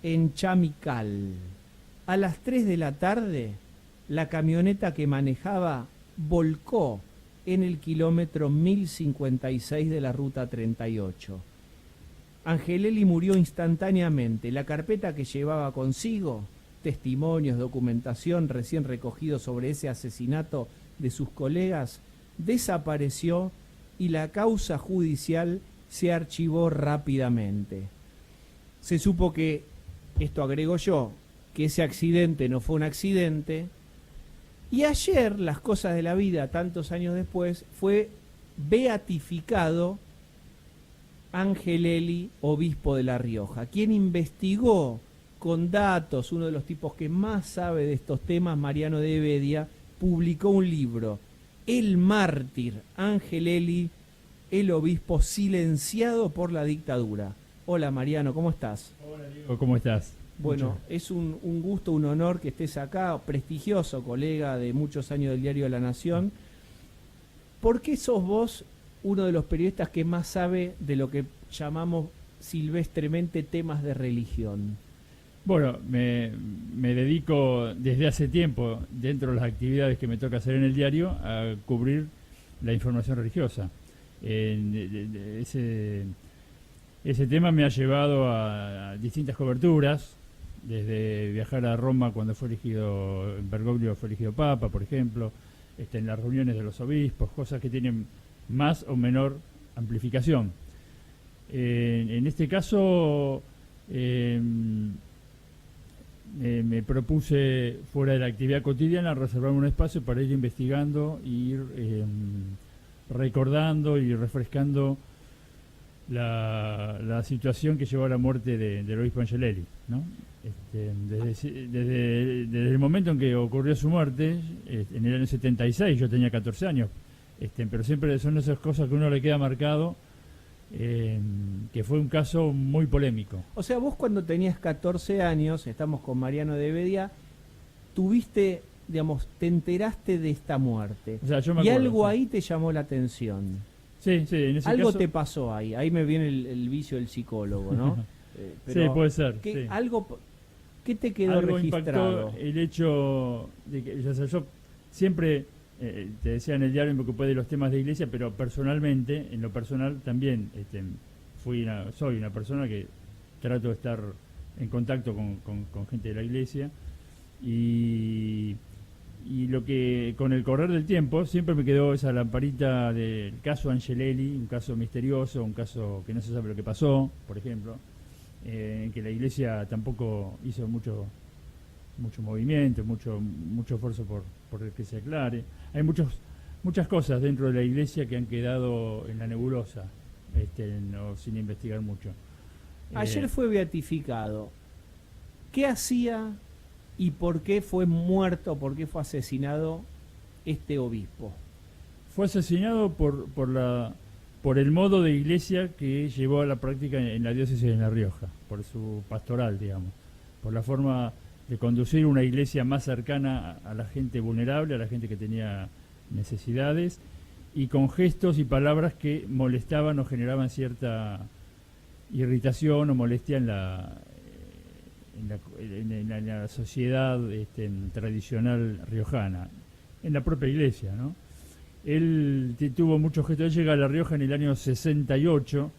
En Chamical. A las 3 de la tarde, la camioneta que manejaba volcó en el kilómetro 1056 de la ruta 38. Angelelli murió instantáneamente. La carpeta que llevaba consigo, testimonios, documentación recién recogidos sobre ese asesinato de sus colegas, desapareció y la causa judicial se archivó rápidamente. Se supo que, esto agrego yo, que ese accidente no fue un accidente, y ayer, las cosas de la vida, tantos años después, fue beatificado Angelelli, obispo de La Rioja, quien investigó con datos, uno de los tipos que más sabe de estos temas, Mariano de Heredia, publicó un libro, El mártir Angelelli, el obispo silenciado por la dictadura. Hola Mariano, ¿cómo estás? Hola Diego, ¿cómo estás? Bueno, es un gusto, un honor que estés acá, prestigioso colega de muchos años del diario La Nación. ¿Por qué sos vos uno de los periodistas que más sabe de lo que llamamos silvestremente temas de religión? Bueno, me dedico desde hace tiempo, dentro de las actividades que me toca hacer en el diario, a cubrir la información religiosa. Ese tema me ha llevado a distintas coberturas, desde viajar a Roma cuando fue elegido, Bergoglio fue elegido Papa, por ejemplo, en las reuniones de los obispos, cosas que tienen más o menor amplificación. En este caso, me propuse, fuera de la actividad cotidiana, reservar un espacio para ir investigando e ir recordando y refrescando la situación que llevó a la muerte del obispo Angelelli, ¿no? Desde el momento en que ocurrió su muerte, en el año 76, yo tenía 14 años, pero siempre son esas cosas que a uno le queda marcado, que fue un caso muy polémico. O sea, vos cuando tenías 14 años, estamos con Mariano de Heredia, tuviste, digamos, te enteraste de esta muerte. O sea, yo me y acuerdo, algo sí. ahí te llamó la atención. Sí, en ese Algo caso, te pasó ahí. Ahí me viene el vicio del psicólogo, ¿no? sí, puede ser. ¿Qué, Sí. ¿qué te quedó Algo registrado? impactó el hecho de que, o sea, yo siempre, te decía en el diario, me ocupé de los temas de iglesia, pero personalmente, en lo personal también, soy una persona que trato de estar en contacto con gente de la iglesia, y lo que con el correr del tiempo siempre me quedó esa lamparita del caso Angelelli, un caso misterioso, un caso que no se sabe lo que pasó, por ejemplo, en que la iglesia tampoco hizo mucho movimiento, mucho esfuerzo por que se aclare. Hay muchas cosas dentro de la iglesia que han quedado en la nebulosa, sin investigar mucho. Ayer fue beatificado. ¿Qué hacía y por qué fue muerto, por qué fue asesinado este obispo? Fue asesinado por el modo de iglesia que llevó a la práctica en la diócesis de La Rioja, por su pastoral, digamos, por la forma de conducir una iglesia más cercana a la gente vulnerable, a la gente que tenía necesidades, y con gestos y palabras que molestaban o generaban cierta irritación o molestia en la sociedad tradicional riojana, en la propia iglesia, ¿no? Él tuvo muchos gestos. Él llega a La Rioja en el año 68.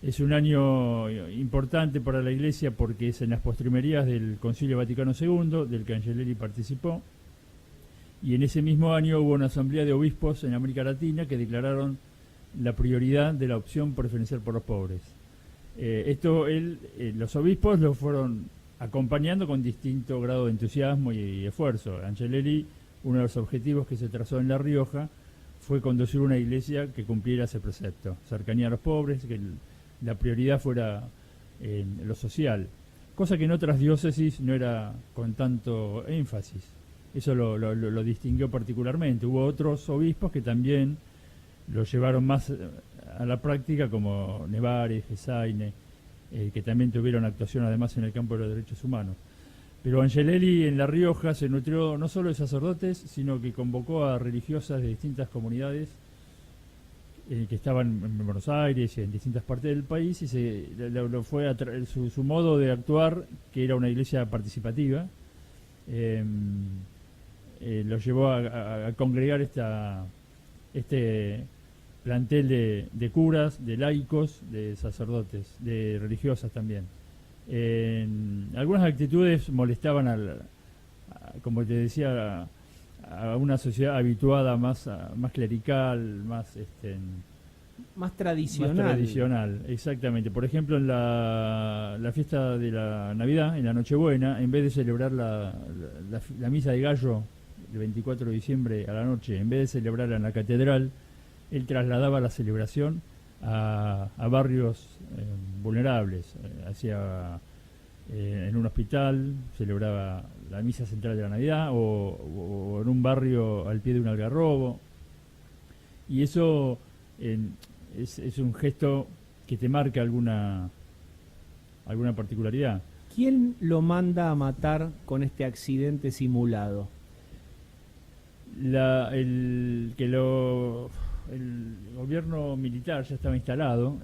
Es un año importante para la iglesia porque es en las postrimerías del Concilio Vaticano II, del que Angelelli participó, y en ese mismo año hubo una asamblea de obispos en América Latina que declararon la prioridad de la opción preferencial por los pobres. Los obispos lo fueron acompañando con distinto grado de entusiasmo y esfuerzo. Angelelli, uno de los objetivos que se trazó en La Rioja fue conducir una iglesia que cumpliera ese precepto, cercanía a los pobres, que la prioridad fuera en lo social, cosa que en otras diócesis no era con tanto énfasis. Eso lo distinguió particularmente. Hubo otros obispos que también lo llevaron más a la práctica, como Nevares, Gesaine, que también tuvieron actuación además en el campo de los derechos humanos. Pero Angelelli en La Rioja se nutrió no solo de sacerdotes, sino que convocó a religiosas de distintas comunidades que estaban en Buenos Aires y en distintas partes del país, y lo fue su modo de actuar, que era una iglesia participativa, lo llevó a congregar este plantel de curas, de laicos, de sacerdotes, de religiosas también. Algunas actitudes molestaban como te decía, a una sociedad habituada más clerical, más tradicional. Más tradicional, exactamente. Por ejemplo, en la fiesta de la Navidad, en la Nochebuena, en vez de celebrar la misa de gallo el 24 de diciembre a la noche, en vez de celebrarla en la catedral, él trasladaba la celebración a barrios vulnerables. En un hospital celebraba la misa central de la Navidad, o en un barrio al pie de un algarrobo. Y eso es un gesto que te marca alguna particularidad. ¿Quién lo manda a matar con este accidente simulado? El gobierno militar ya estaba instalado,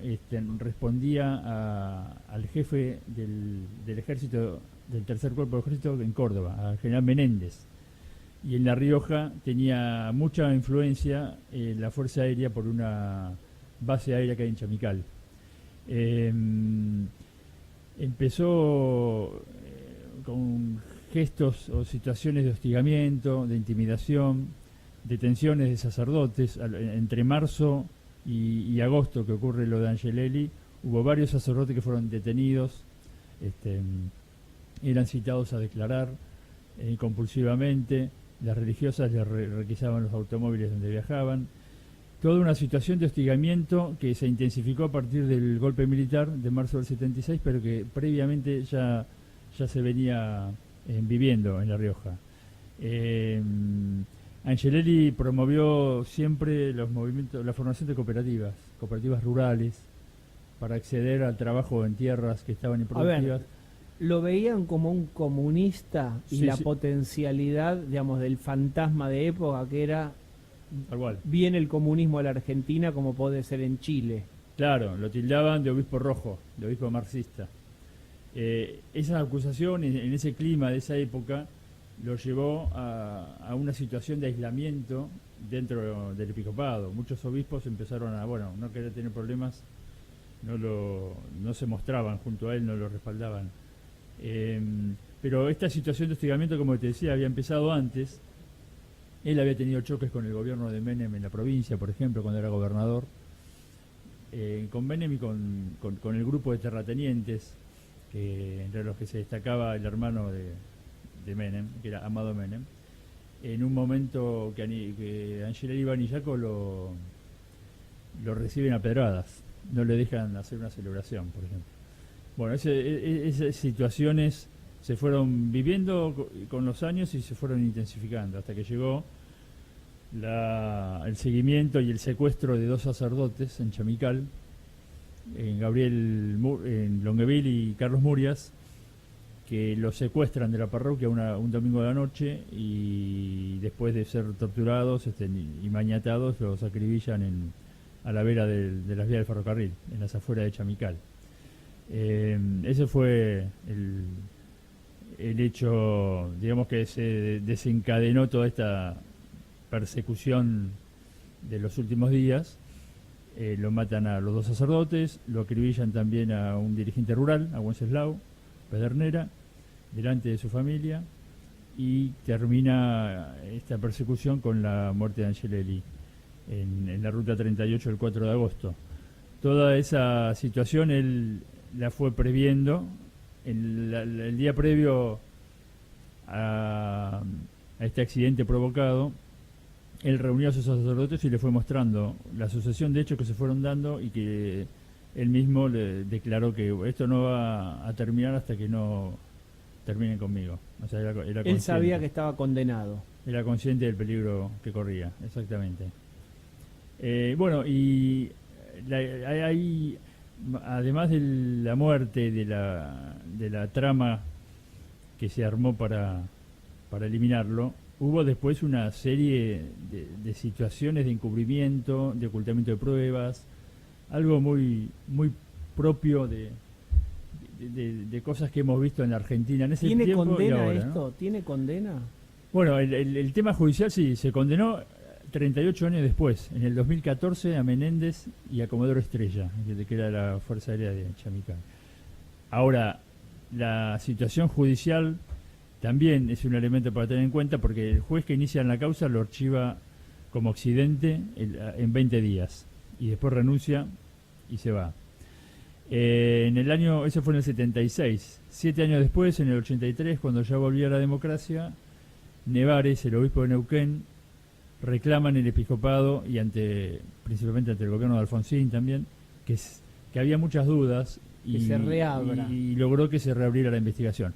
respondía al jefe del ejército, del tercer cuerpo de ejército en Córdoba, al general Menéndez. Y en La Rioja tenía mucha influencia la Fuerza Aérea por una base aérea que hay en Chamical. Empezó con gestos o situaciones de hostigamiento, de intimidación, detenciones de sacerdotes. Entre marzo y agosto, que ocurre lo de Angelelli, hubo varios sacerdotes que fueron detenidos, eran citados a declarar compulsivamente. Las religiosas les requisaban los automóviles donde viajaban. Toda una situación de hostigamiento que se intensificó a partir del golpe militar de marzo del 76, pero que previamente ya se venía viviendo en La Rioja. Angelelli promovió siempre los movimientos, la formación de cooperativas rurales, para acceder al trabajo en tierras que estaban improductivas. ¿Lo veían como un comunista y Sí, la sí. potencialidad, digamos, del fantasma de época que era bien el comunismo a la Argentina, como puede ser en Chile? Claro, lo tildaban de obispo rojo, de obispo marxista. Esas acusaciones en ese clima de esa época lo llevó a una situación de aislamiento dentro del episcopado. Muchos obispos empezaron no querer tener problemas, no se mostraban junto a él, no lo respaldaban. Pero esta situación de hostigamiento, como te decía, había empezado antes. Él había tenido choques con el gobierno de Menem en la provincia, por ejemplo, cuando era gobernador, con Menem y con el grupo de terratenientes, entre los que se destacaba el hermano de Menem, que era Amado Menem. En un momento que Angelelli Banillaco lo reciben a pedradas, no le dejan hacer una celebración, por ejemplo. Bueno, esas situaciones se fueron viviendo con los años y se fueron intensificando, hasta que llegó el seguimiento y el secuestro de 2 sacerdotes en Chamical, en Longueville y Carlos Murias, que los secuestran de la parroquia un domingo de la noche, y después de ser torturados y maniatados, los acribillan a la vera de las vías del ferrocarril, en las afueras de Chamical. Ese fue el hecho, digamos, que se desencadenó toda esta persecución de los últimos días. Lo matan a los 2 sacerdotes, lo acribillan también a un dirigente rural, a Wenceslao Pedernera, delante de su familia, y termina esta persecución con la muerte de Angelelli en la ruta 38 el 4 de agosto. Toda esa situación él la fue previendo. El día previo a este accidente provocado, él reunió a sus sacerdotes y le fue mostrando la sucesión de hechos que se fueron dando, y que él mismo le declaró que esto no va a terminar hasta que no terminen conmigo. O sea, era Él sabía que estaba condenado. Era consciente del peligro que corría, exactamente. Y hay, además de la muerte, de la trama que se armó para eliminarlo, hubo después una serie de situaciones de encubrimiento, de ocultamiento de pruebas, algo muy muy propio de cosas que hemos visto en la Argentina en ese ¿Tiene tiempo y condena ahora, esto? ¿no? ¿Tiene condena? Bueno, el tema judicial sí, se condenó 38 años después, en el 2014, a Menéndez y a Comodoro Estrella, que era la Fuerza Aérea de Chamicán. Ahora, la situación judicial también es un elemento para tener en cuenta, porque el juez que inicia la causa lo archiva como accidente en 20 días, y después renuncia y se va. En el año, eso fue en el 76, 7 años después, en el 83, cuando ya volvía la democracia, Nevares, el obispo de Neuquén, reclaman el episcopado y principalmente ante el gobierno de Alfonsín también, que había muchas dudas que se reabra. y logró que se reabriera la investigación.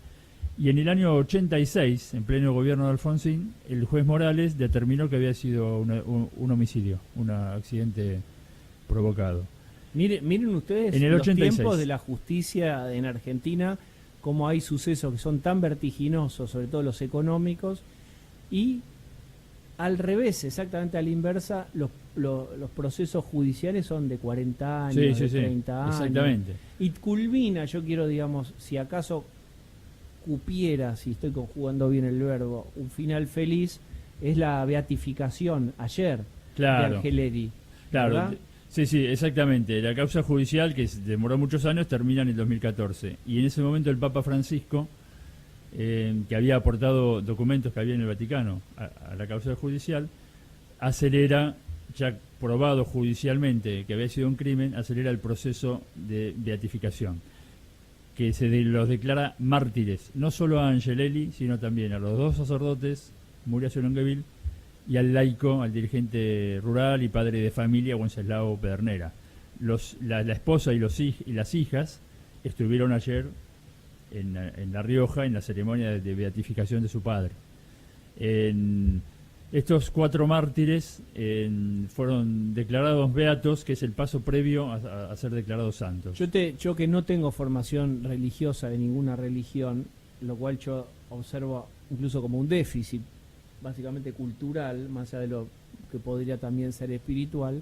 Y en el año 86, en pleno gobierno de Alfonsín, el juez Morales determinó que había sido un homicidio, un accidente provocado. Miren ustedes En el los 86. tiempos de la justicia en Argentina, cómo hay sucesos que son tan vertiginosos, sobre todo los económicos, y al revés, exactamente a la inversa, los procesos judiciales son de 40 años, de 30 años. Exactamente. Y culmina, yo quiero, digamos, si acaso cupiera, si estoy conjugando bien el verbo, un final feliz, es la beatificación ayer de Angeleri. Claro. ¿Verdad? Sí, exactamente. La causa judicial, que demoró muchos años, termina en el 2014. Y en ese momento el Papa Francisco, que había aportado documentos que había en el Vaticano a la causa judicial, acelera, ya probado judicialmente que había sido un crimen, acelera el proceso de beatificación, que los declara mártires, no solo a Angelelli, sino también a los 2 sacerdotes, Muriacio Longueville, y al laico, al dirigente rural y padre de familia, Wenceslao Pedernera. La esposa y las hijas estuvieron ayer en La Rioja en la ceremonia de beatificación de su padre. Estos 4 mártires fueron declarados beatos, que es el paso previo a ser declarados santos. Yo que no tengo formación religiosa de ninguna religión, lo cual yo observo incluso como un déficit, básicamente cultural, más allá de lo que podría también ser espiritual.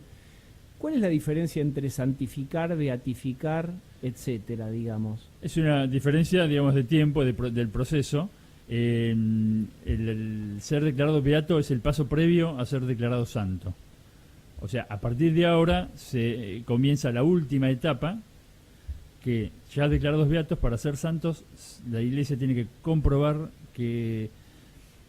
¿Cuál es la diferencia entre santificar, beatificar, etcétera, digamos? Es una diferencia, digamos, de tiempo del proceso. El ser declarado beato es el paso previo a ser declarado santo. O sea, a partir de ahora se comienza la última etapa, que ya declarados beatos, para ser santos, la Iglesia tiene que comprobar que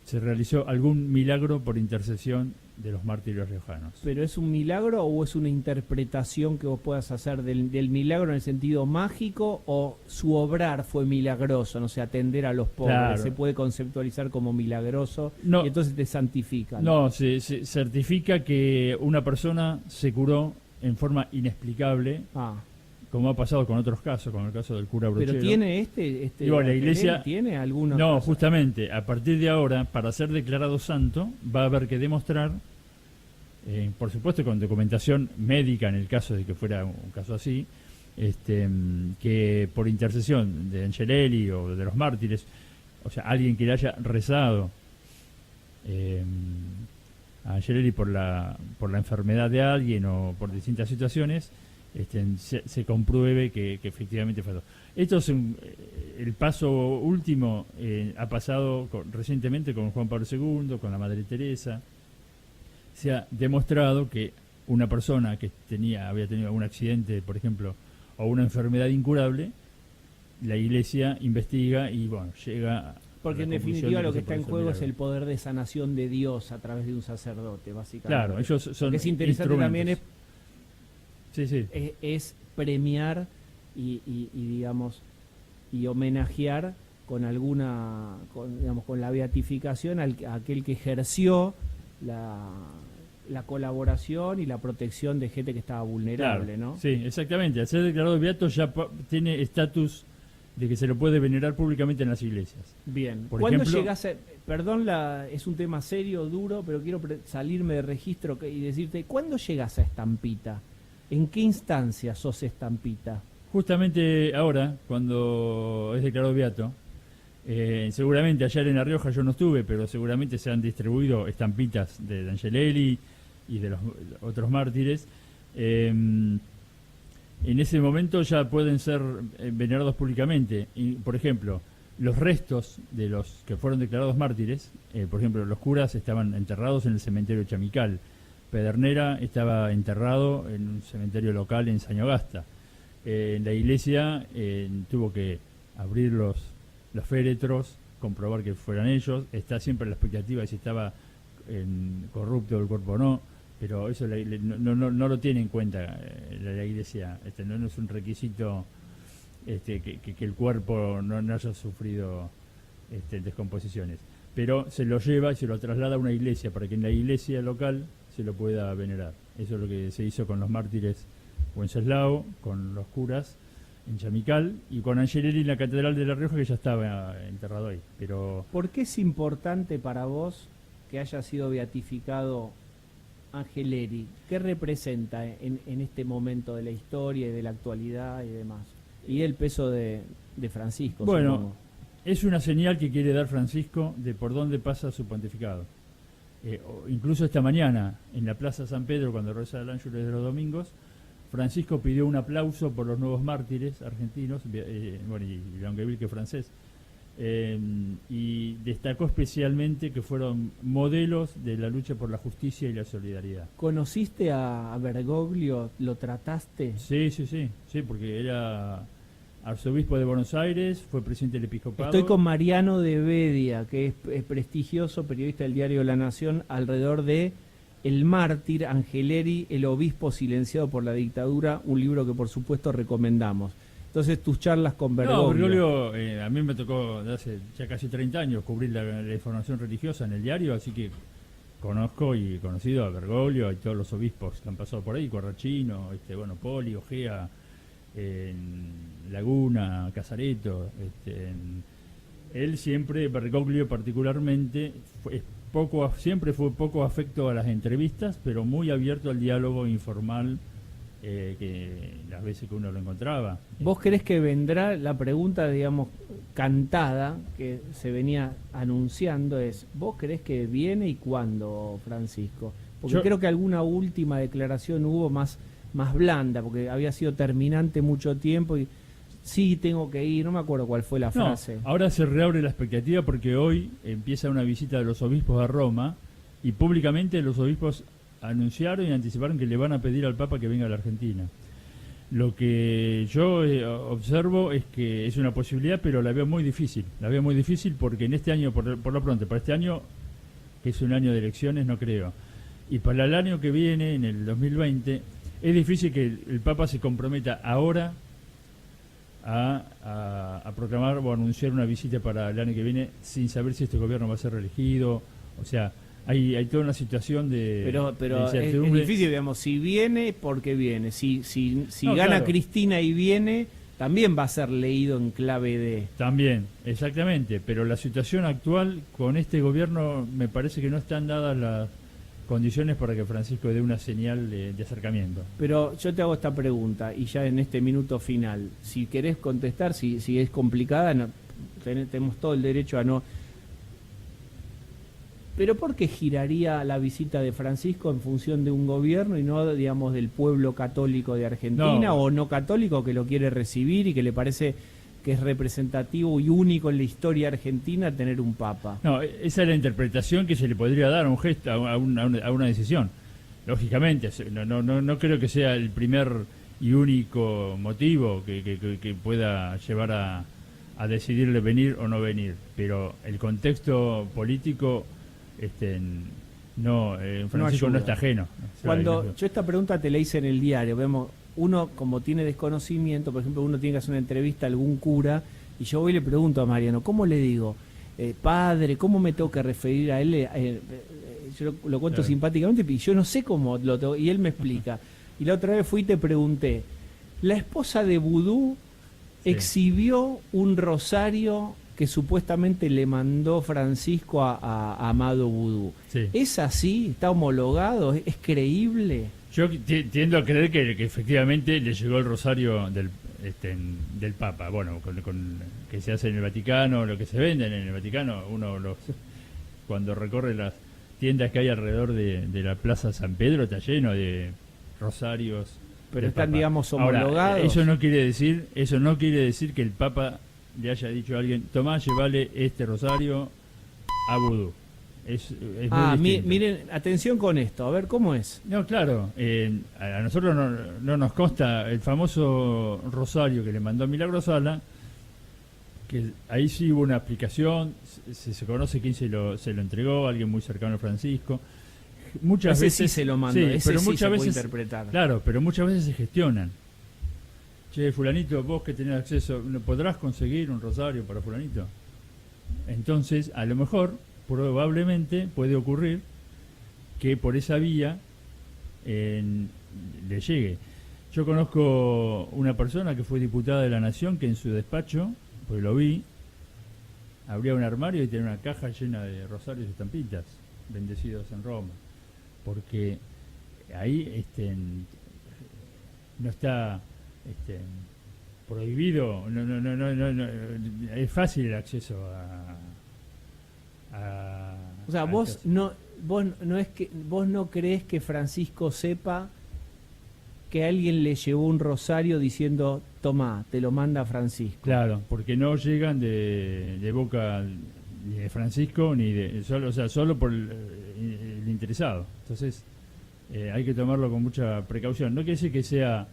se realizó algún milagro por intercesión de los mártires riojanos. ¿Pero es un milagro o es una interpretación que vos puedas hacer del milagro en el sentido mágico, o su obrar fue milagroso, no sé, atender a los pobres? Claro. Se puede conceptualizar como milagroso, y entonces te santifica. No, se certifica que una persona se curó en forma inexplicable, como ha pasado con otros casos, como el caso del cura Brochero. ¿Pero tiene la Iglesia tiene alguna? No, justamente, a partir de ahora, para ser declarado santo, va a haber que demostrar, por supuesto con documentación médica en el caso de que fuera un caso así, que por intercesión de Angelelli o de los mártires, o sea, alguien que le haya rezado a Angelelli por la enfermedad de alguien o por distintas situaciones, se compruebe que efectivamente fue. Esto es el paso último. Ha pasado recientemente con Juan Pablo II, con la Madre Teresa. Se ha demostrado que una persona que había tenido algún accidente, por ejemplo, o una enfermedad incurable, la Iglesia investiga y llega. Porque en definitiva lo que está en juego es el poder de sanación de Dios a través de un sacerdote, básicamente. Claro, ellos son. Lo que es interesante también es es premiar y digamos, y homenajear con con la beatificación a aquel que ejerció la colaboración y la protección de gente que estaba vulnerable, claro, ¿no? Sí, exactamente. Al ser declarado beato ya tiene estatus de que se lo puede venerar públicamente en las iglesias. Bien. ¿Cuándo llegás a...? Perdón, es un tema serio, duro, pero quiero salirme de registro y decirte, ¿cuándo llegás a Estampita? ¿En qué instancia sos Estampita? Justamente ahora, cuando es declarado beato, Seguramente ayer en La Rioja yo no estuve, pero seguramente se han distribuido estampitas de Angelelli y de los otros mártires. En ese momento ya pueden ser venerados públicamente. Y, por ejemplo, los restos de los que fueron declarados mártires, por ejemplo, los curas estaban enterrados en el cementerio Chamical. Pedernera estaba enterrado en un cementerio local en Sañogasta. En la iglesia tuvo que abrir los féretros, comprobar que fueran ellos. Está siempre la expectativa de si estaba corrupto el cuerpo o no, pero eso no lo tiene en cuenta la iglesia. No es un requisito que el cuerpo no haya sufrido descomposiciones, pero se lo lleva y se lo traslada a una iglesia para que en la iglesia local se lo pueda venerar. Eso es lo que se hizo con los mártires Wenceslao, con los curas en Chamical y con Angelelli en la Catedral de La Rioja, que ya estaba enterrado ahí. Pero ¿por qué es importante para vos que haya sido beatificado Angelelli? ¿Qué representa en este momento de la historia y de la actualidad y demás? Y el peso de Francisco, bueno, supongo. Es una señal que quiere dar Francisco de por dónde pasa su pontificado. Incluso esta mañana, en la Plaza San Pedro, cuando reza el Ángelus de los domingos, Francisco pidió un aplauso por los nuevos mártires argentinos, y Longueville, que es francés, y destacó especialmente que fueron modelos de la lucha por la justicia y la solidaridad. ¿Conociste a Bergoglio? ¿Lo trataste? Sí, porque era arzobispo de Buenos Aires, fue presidente del episcopado. Estoy con Mariano de Bedia, que es prestigioso periodista del diario La Nación, alrededor de El mártir, Angelelli, el obispo silenciado por la dictadura, un libro que por supuesto recomendamos. Entonces, tus charlas con Bergoglio. No, Bergoglio, a mí me tocó de hace ya casi 30 años cubrir la información religiosa en el diario, así que conozco y he conocido a Bergoglio y todos los obispos que han pasado por ahí, Corrachino, Poli, Ojea, Laguna, Casareto. Él siempre, Bergoglio particularmente, siempre fue poco afecto a las entrevistas, pero muy abierto al diálogo informal, que las veces que uno lo encontraba. ¿Vos crees que vendrá la pregunta, digamos, cantada, que se venía anunciando, ¿vos crees que viene y cuándo, Francisco? Porque creo que alguna última declaración hubo más blanda, porque había sido terminante mucho tiempo y sí, tengo que ir, no me acuerdo cuál fue la frase. Ahora se reabre la expectativa porque hoy empieza una visita de los obispos a Roma y públicamente los obispos anunciaron y anticiparon que le van a pedir al Papa que venga a la Argentina. Lo que yo observo es que es una posibilidad, pero la veo muy difícil. La veo muy difícil porque en este año, por lo pronto, para este año, que es un año de elecciones, no creo. Y para el año que viene, en el 2020, es difícil que el Papa se comprometa ahora a proclamar o anunciar una visita para el año que viene sin saber si este gobierno va a ser reelegido. O sea, hay toda una situación de pero incertidumbre. es difícil, digamos, si viene, porque viene. Si No, gana claro. Cristina y viene, también va a ser leído en clave de... También, exactamente. Pero la situación actual con este gobierno me parece que no están dadas las condiciones para que Francisco dé una señal de acercamiento. Pero yo te hago esta pregunta, y ya en este minuto final, si querés contestar, si es complicada, tenemos todo el derecho a no... Pero ¿por qué giraría la visita de Francisco en función de un gobierno y no, digamos, del pueblo católico de Argentina o no católico que lo quiere recibir y que le parece que es representativo y único en la historia argentina tener un papa? No, esa es la interpretación que se le podría dar a un gesto, a una decisión. Lógicamente, no creo que sea el primer y único motivo que pueda llevar a decidirle venir o no venir, pero el contexto político... Francisco no está ajeno. Cuando yo esta pregunta te la hice en el diario, vemos, uno como tiene desconocimiento, por ejemplo, uno tiene que hacer una entrevista a algún cura y yo voy y le pregunto a Mariano, ¿cómo le digo? Padre, ¿cómo me tengo que referir a él? Yo lo cuento simpáticamente y yo no sé cómo lo tengo, y él me explica. Y la otra vez fui y te pregunté, la esposa de Vudú exhibió un rosario que supuestamente le mandó Francisco a Amado Vudú. Sí. ¿Es así? ¿Está homologado? ¿Es creíble? Yo tiendo a creer que efectivamente le llegó el rosario del Papa. Bueno, con que se hace en el Vaticano, lo que se venden en el Vaticano, cuando recorre las tiendas que hay alrededor de la Plaza San Pedro, está lleno de rosarios. Pero están, Papa. digamos, Ahora, homologados. eso no quiere decir que el Papa le haya dicho a alguien: tomá, llevale este rosario a Vudú. Es muy distinto. Miren, atención con esto, a ver cómo es. No, claro, a nosotros no nos consta el famoso rosario que le mandó Milagro Sala, que ahí sí hubo una explicación, se conoce quién se lo entregó, alguien muy cercano a Francisco. Muchas ese veces sí se lo mandó, sí, ese pero sí muchas se puede veces, interpretar. claro, pero muchas veces se gestionan. Che, fulanito, vos que tenés acceso, ¿no podrás conseguir un rosario para fulanito? Entonces, a lo mejor, probablemente, puede ocurrir que por esa vía le llegue. Yo conozco una persona que fue diputada de la Nación que en su despacho, pues lo vi, abría un armario y tenía una caja llena de rosarios y estampitas bendecidos en Roma, porque ahí no está prohibido, no, es fácil el acceso a o sea, vos no crees que Francisco sepa que alguien le llevó un rosario diciendo: tomá, te lo manda Francisco. Claro, porque no llegan de boca ni de Francisco ni de solo por el interesado. Entonces hay que tomarlo con mucha precaución. No quiere decir que sea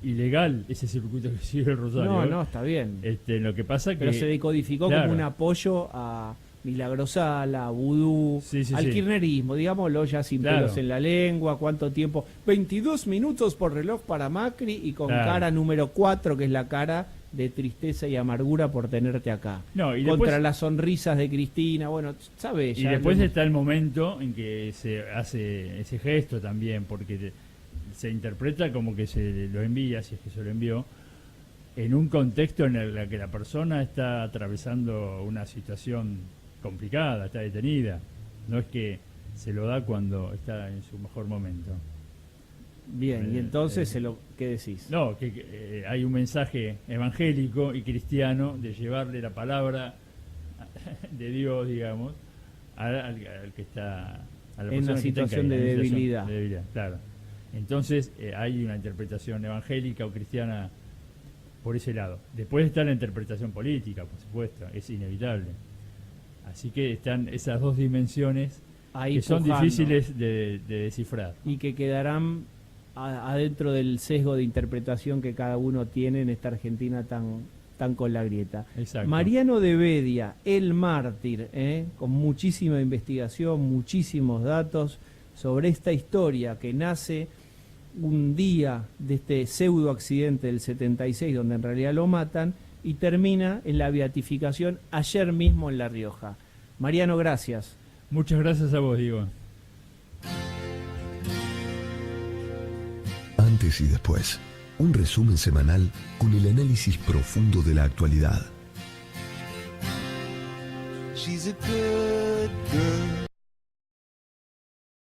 ilegal ese circuito que sigue el rosario. No, está bien. Lo que pasa pero que se decodificó, claro, como un apoyo a Milagrosala, a Vudú, al kirchnerismo, digámoslo ya sin pelos en la lengua. ¿Cuánto tiempo? 22 minutos por reloj para Macri, y con cara número 4, que es la cara de tristeza y amargura por tenerte acá. No, y contra después, las sonrisas de Cristina, bueno, ¿sabes? Y después está el momento en que se hace ese gesto también, porque se interpreta como que se lo envía, si es que se lo envió, en un contexto en el que la persona está atravesando una situación complicada, está detenida. No es que se lo da cuando está en su mejor momento. Bien, y entonces, ¿qué decís? No, que hay un mensaje evangélico y cristiano de llevarle la palabra de Dios, digamos, al que está, a la en una situación de debilidad. Claro. Entonces hay una interpretación evangélica o cristiana por ese lado. Después está la interpretación política, por supuesto, es inevitable. Así que están esas dos dimensiones ahí que son difíciles de descifrar. Y que quedarán adentro del sesgo de interpretación que cada uno tiene en esta Argentina tan con la grieta. Exacto. Mariano de Bedia, el mártir, con muchísima investigación, muchísimos datos sobre esta historia que nace un día de este pseudo accidente del 76, donde en realidad lo matan, y termina en la beatificación ayer mismo en La Rioja. Mariano, gracias. Muchas gracias a vos, Diego. Antes y después, un resumen semanal con el análisis profundo de la actualidad. She's a good girl.